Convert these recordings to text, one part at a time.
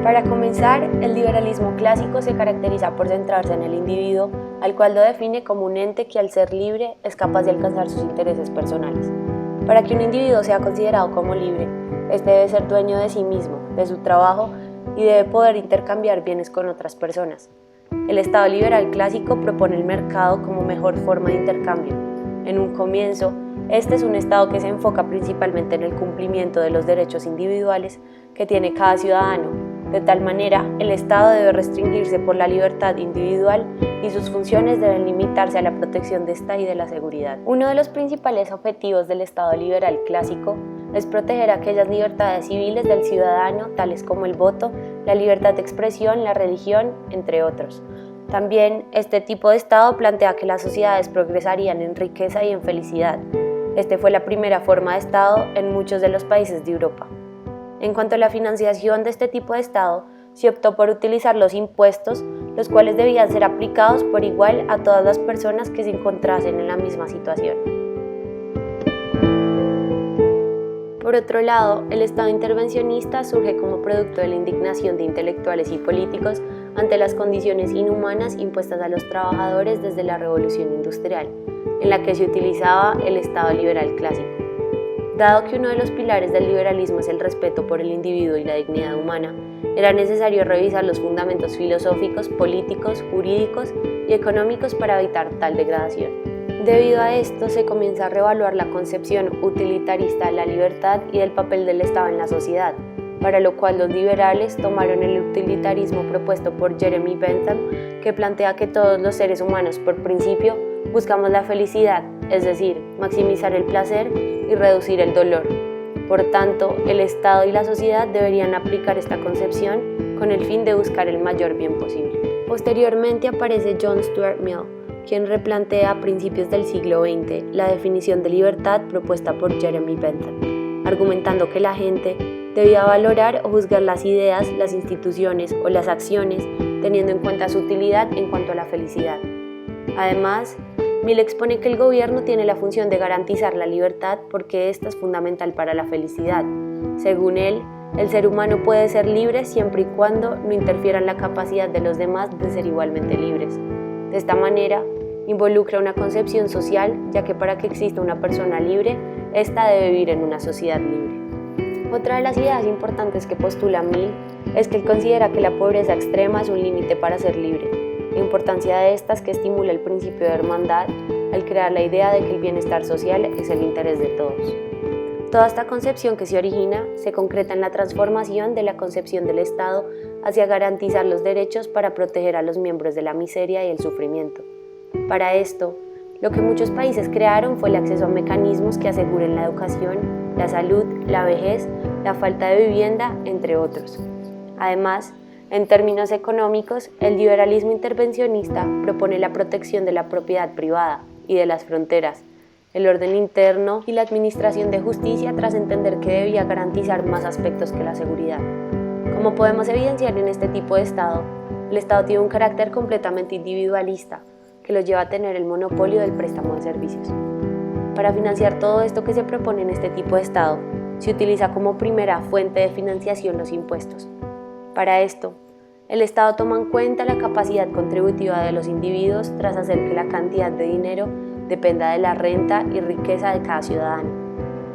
Para comenzar, el liberalismo clásico se caracteriza por centrarse en el individuo, al cual lo define como un ente que al ser libre es capaz de alcanzar sus intereses personales. Para que un individuo sea considerado como libre, este debe ser dueño de sí mismo, de su trabajo y debe poder intercambiar bienes con otras personas. El Estado liberal clásico propone el mercado como mejor forma de intercambio. En un comienzo, este es un Estado que se enfoca principalmente en el cumplimiento de los derechos individuales que tiene cada ciudadano. De tal manera, el Estado debe restringirse por la libertad individual y sus funciones deben limitarse a la protección de esta y de la seguridad. Uno de los principales objetivos del Estado liberal clásico es proteger aquellas libertades civiles del ciudadano, tales como el voto, la libertad de expresión, la religión, entre otros. También, este tipo de Estado plantea que las sociedades progresarían en riqueza y en felicidad. Este fue la primera forma de Estado en muchos de los países de Europa. En cuanto a la financiación de este tipo de Estado, se optó por utilizar los impuestos, los cuales debían ser aplicados por igual a todas las personas que se encontrasen en la misma situación. Por otro lado, el Estado intervencionista surge como producto de la indignación de intelectuales y políticos ante las condiciones inhumanas impuestas a los trabajadores desde la Revolución Industrial, en la que se utilizaba el Estado liberal clásico. Dado que uno de los pilares del liberalismo es el respeto por el individuo y la dignidad humana, era necesario revisar los fundamentos filosóficos, políticos, jurídicos y económicos para evitar tal degradación. Debido a esto, se comienza a reevaluar la concepción utilitarista de la libertad y del papel del Estado en la sociedad, para lo cual los liberales tomaron el utilitarismo propuesto por Jeremy Bentham, que plantea que todos los seres humanos, por principio, buscamos la felicidad, es decir, maximizar el placer y reducir el dolor. Por tanto, el Estado y la sociedad deberían aplicar esta concepción con el fin de buscar el mayor bien posible. Posteriormente aparece John Stuart Mill, quien replantea a principios del siglo XX la definición de libertad propuesta por Jeremy Bentham, argumentando que la gente debía valorar o juzgar las ideas, las instituciones o las acciones teniendo en cuenta su utilidad en cuanto a la felicidad. Además, Mill expone que el gobierno tiene la función de garantizar la libertad porque esta es fundamental para la felicidad. Según él, el ser humano puede ser libre siempre y cuando no interfiera en la capacidad de los demás de ser igualmente libres. De esta manera, involucra una concepción social, ya que para que exista una persona libre, ésta debe vivir en una sociedad libre. Otra de las ideas importantes que postula Mill es que él considera que la pobreza extrema es un límite para ser libre. La importancia de esta es que estimula el principio de hermandad al crear la idea de que el bienestar social es el interés de todos. Toda esta concepción que se origina se concreta en la transformación de la concepción del Estado hacia garantizar los derechos para proteger a los miembros de la miseria y el sufrimiento. Para esto, lo que muchos países crearon fue el acceso a mecanismos que aseguren la educación, la salud, la vejez, la falta de vivienda, entre otros. Además, en términos económicos, el liberalismo intervencionista propone la protección de la propiedad privada y de las fronteras, el orden interno y la administración de justicia tras entender que debía garantizar más aspectos que la seguridad. Como podemos evidenciar en este tipo de Estado, el Estado tiene un carácter completamente individualista que lo lleva a tener el monopolio del préstamo de servicios. Para financiar todo esto que se propone en este tipo de Estado, se utiliza como primera fuente de financiación los impuestos. Para esto, el Estado toma en cuenta la capacidad contributiva de los individuos tras hacer que la cantidad de dinero dependa de la renta y riqueza de cada ciudadano.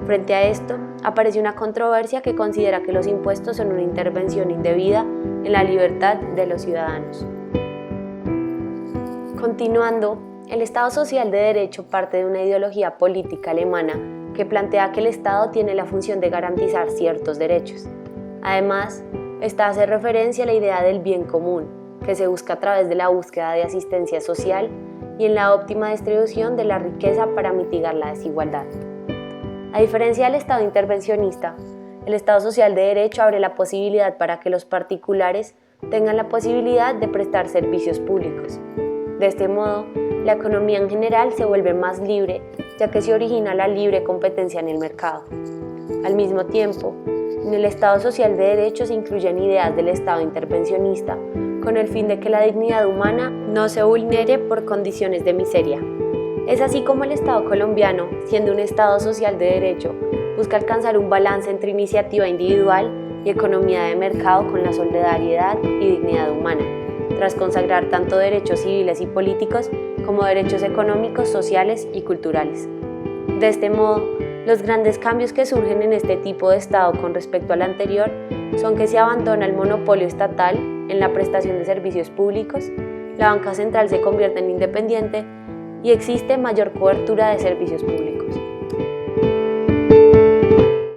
Frente a esto, aparece una controversia que considera que los impuestos son una intervención indebida en la libertad de los ciudadanos. Continuando, el Estado social de derecho parte de una ideología política alemana que plantea que el Estado tiene la función de garantizar ciertos derechos. Además, esta hace referencia a la idea del bien común, que se busca a través de la búsqueda de asistencia social y en la óptima distribución de la riqueza para mitigar la desigualdad. A diferencia del Estado intervencionista, el Estado social de derecho abre la posibilidad para que los particulares tengan la posibilidad de prestar servicios públicos. De este modo, la economía en general se vuelve más libre, ya que se origina la libre competencia en el mercado. Al mismo tiempo, en el Estado social de derecho se incluyen ideas del Estado intervencionista, con el fin de que la dignidad humana no se vulnere por condiciones de miseria. Es así como el Estado colombiano, siendo un Estado social de derecho, busca alcanzar un balance entre iniciativa individual y economía de mercado con la solidaridad y dignidad humana, tras consagrar tanto derechos civiles y políticos como derechos económicos, sociales y culturales. De este modo, los grandes cambios que surgen en este tipo de Estado con respecto al anterior son que se abandona el monopolio estatal en la prestación de servicios públicos, la banca central se convierte en independiente y existe mayor cobertura de servicios públicos.